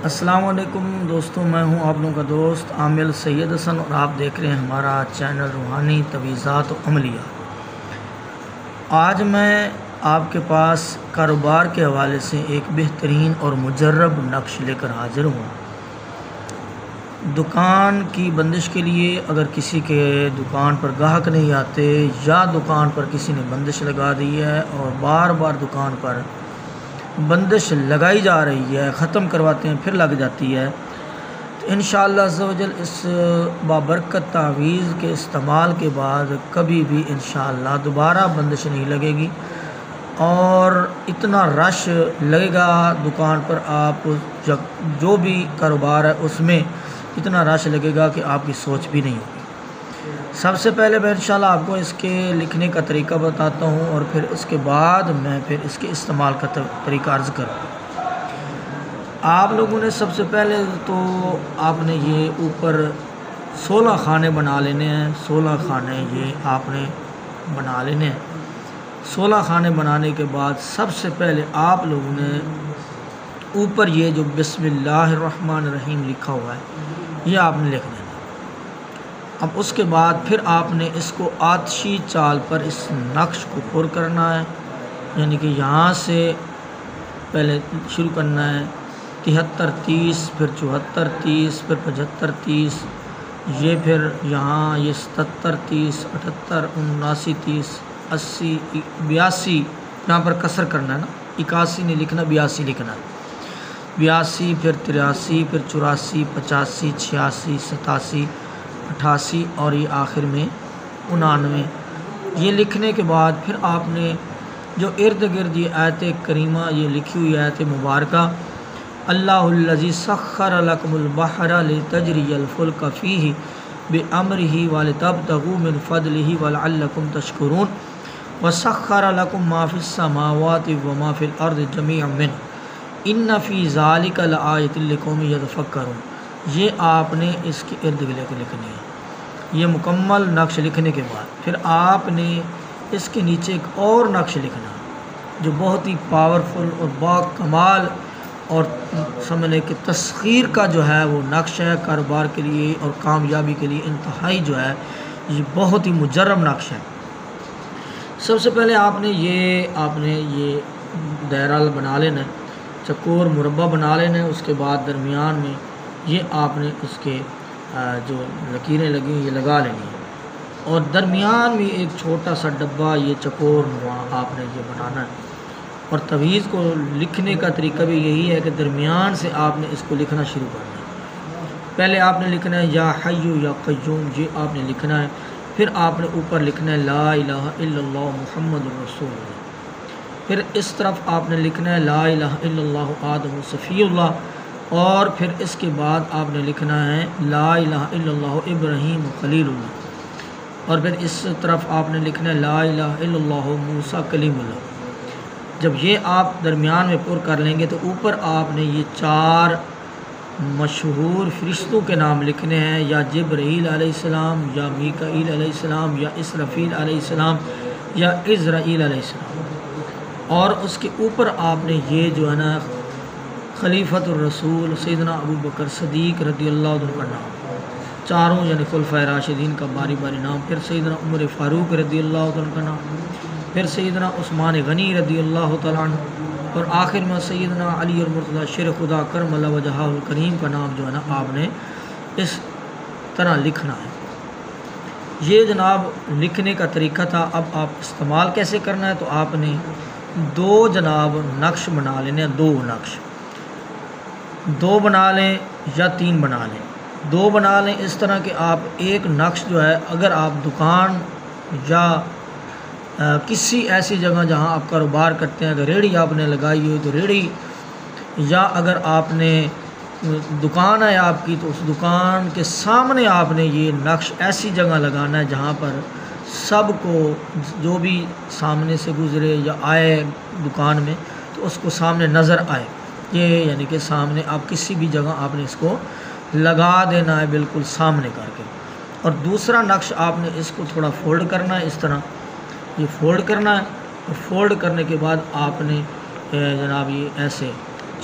अस्सलामुअलैकुम दोस्तों, मैं हूं आप लोगों का दोस्त आमिल सैयद हसन और आप देख रहे हैं हमारा चैनल रूहानी तवीज़ात व अमलिया। आज मैं आपके पास कारोबार के हवाले से एक बेहतरीन और मुजर्रब नक्श लेकर हाज़िर हूँ। दुकान की बंदिश के लिए अगर किसी के दुकान पर ग्राहक नहीं आते या दुकान पर किसी ने बंदिश लगा दी है और बार बार दुकान पर बंदिश लगाई जा रही है, ख़त्म करवाते हैं फिर लग जाती है, तो इंशाअल्लाह अज़्ज़ व जल इस बाबरकत तावीज़ के इस्तेमाल के बाद कभी भी इंशाअल्लाह दोबारा बंदिश नहीं लगेगी और इतना रश लगेगा दुकान पर, आप जो भी कारोबार है उसमें इतना रश लगेगा कि आपकी सोच भी नहीं होगी। सबसे पहले मैं इंशाअल्लाह आपको इसके लिखने का तरीका बताता हूँ और फिर उसके बाद मैं फिर इसके इस्तेमाल का तरीका अर्ज़ करूँ। आप लोगों ने सबसे पहले तो आपने ये ऊपर 16 खाने बना लेने हैं। 16 खाने ये आपने बना लेने हैं। 16 खाने बनाने के बाद सबसे पहले आप लोगों ने ऊपर ये जो बिस्मिल्लाहिर्रहमानिर्रहीम लिखा हुआ है ये आपने लिख देना। अब उसके बाद फिर आपने इसको आतशी चाल पर इस नक्श को पुर करना है, यानी कि यहाँ से पहले शुरू करना है 73 30, फिर 74 30, फिर 75 30, ये फिर यहाँ ये 77 30, 78 79 30, 80 82, यहाँ पर कसर करना है ना, 81 नहीं लिखना, 82 लिखना है। 82, फिर 83, फिर 84, 85, 86, 87, 88 और ये आखिर में 99। ये लिखने के बाद फिर आपने जो इर्द गिर्द ये आयत करीमा ये लिखी हुई आयत मुबारका, अल्लाहुल्लज़ी सख्खर लकुमुल बहरा लितजरियल फुल्क फ़ीही बिअम्रिही व लितब्तगू मिन फ़ज़लिही व लअल्लकुम तशकुरून व सख्खर लकुम मा फ़िस समावाति व मा फ़िल अर्ज़ि जमीअन मिन्हु इन्न फ़ी ज़ालिका लआयतिन लिक़ौमिन यतफ़क्करून। ये आपने इसके इर्द गिर्द लिखनी है। ये मुकम्मल नक्श लिखने के बाद फिर आपने इसके नीचे एक और नक्श लिखना जो बहुत ही पावरफुल और बाकमाल और समझने के तस्खीर का जो है वो नक्श है। कारोबार के लिए और कामयाबी के लिए इंतहाई जो है ये बहुत ही मुजर्रब नक्श है। सबसे पहले आपने ये दायरा बना लेना है, चकोर मुरब्बा बना लेना है। उसके बाद दरमियान में ये आपने इसके जो लकीरें लगी ये लगा लेनी है और दरमियान में एक छोटा सा डब्बा ये चकोर आपने ये बनाना है। और तवीज़ को लिखने का तरीका भी यही है कि दरमियान से आपने इसको लिखना शुरू करना है। पहले आपने लिखना है या हय्यु या क़य्यूम, ये आपने लिखना है। फिर आपने ऊपर लिखना है ला इलाहा इल्लल्लाह मुहम्मदुर रसूलुल्लाह। फिर इस तरफ आपने लिखना है ला इलाहा इल्लल्लाह आदम सफ़ीउल्लाह। और फिर इसके बाद आपने लिखना है ला इलाहा इल्लल्लाह इब्राहीम खलीलुल्लाह। और फिर इस तरफ आपने लिखना है ला इलाहा इल्लल्लाह मूसा कलीमुल्लाह। जब ये आप दरमियान में पुर कर लेंगे तो ऊपर आपने ये 4 मशहूर फ़रिश्तों के नाम लिखने हैं, या जिब्रील अलैहिस्सलाम, या मीकाईल अलैहिस्सलाम, या इसराफील अलैहिस्सलाम, या इज़राईल अलैहिस्सलाम। और उसके ऊपर आपने ये जो है ना खलीफतुर रसूल सैयदना अबू बकर सदीक़ रज़ियल्लाहु अन्हु का नाम, चारों यानी खुलफ़ाए राशिदीन का बारी बारी नाम, फिर सैयदना उमर फ़ारूक रज़ियल्लाहु अन्हु का नाम, फिर सैयदना उस्मान गनी रज़ियल्लाहु तआला अन्हु और आखिर में सैयदना अली और मुर्तज़ा शेर खुदा करमल्लाहु वजहुल करीम का नाम जो है ना आपने इस तरह लिखना है। ये जनाब लिखने का तरीका था। अब आप इस्तेमाल कैसे करना है, तो आपने 2 जनाब नक्श बना लेने, 2 नक्श, 2 बना लें या 3 बना लें। 2 बना लें इस तरह के आप एक नक्श जो है, अगर आप दुकान या किसी ऐसी जगह जहां आप कारोबार करते हैं, अगर रेहड़ी आपने लगाई हुई तो रेहड़ी, या अगर आपने दुकान है आपकी तो उस दुकान के सामने आपने ये नक्श ऐसी जगह लगाना है जहां पर सबको जो भी सामने से गुज़रे या आए दुकान में तो उसको सामने नज़र आए। ये यानी कि सामने आप किसी भी जगह आपने इसको लगा देना है, बिल्कुल सामने करके। और दूसरा नक्श आपने इसको थोड़ा फोल्ड करना है, इस तरह ये फोल्ड करना है। और फोल्ड करने के बाद आपने जनाब ये ऐसे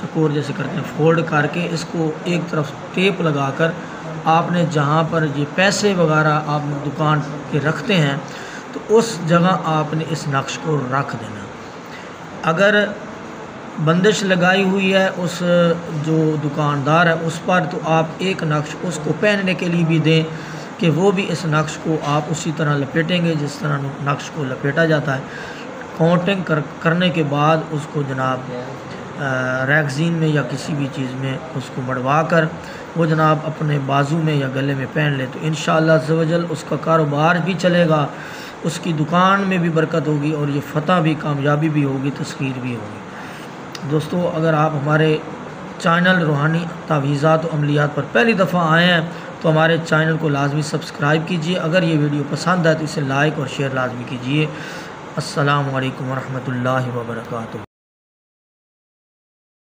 चकोर जैसे करते हैं, फोल्ड करके इसको एक तरफ टेप लगाकर आपने जहाँ पर ये पैसे वगैरह आप दुकान के रखते हैं तो उस जगह आपने इस नक्श को रख देना। अगर बंदिश लगाई हुई है उस जो दुकानदार है उस पर, तो आप एक नक्श उसको पहनने के लिए भी दें कि वो भी इस नक्श को आप उसी तरह लपेटेंगे जिस तरह नक्श को लपेटा जाता है। काउंटिंग करने के बाद उसको जनाब रैगज़ीन में या किसी भी चीज़ में उसको मड़वा कर वो जनाब अपने बाजू में या गले में पहन ले, तो इंशाअल्लाह अज़्ज़ व जल उसका कारोबार भी चलेगा, उसकी दुकान में भी बरकत होगी और ये फ़तह भी, कामयाबी भी होगी, तस्खीर भी होगी। दोस्तों, अगर आप हमारे चैनल रूहानी तावीज़ात और अमलियात पर पहली दफ़ा आए हैं तो हमारे चैनल को लाजमी सब्सक्राइब कीजिए। अगर ये वीडियो पसंद आए तो इसे लाइक और शेयर लाजमी कीजिए। अस्सलामु अलैकुम व रहमतुल्लाहि व बरकातुहू।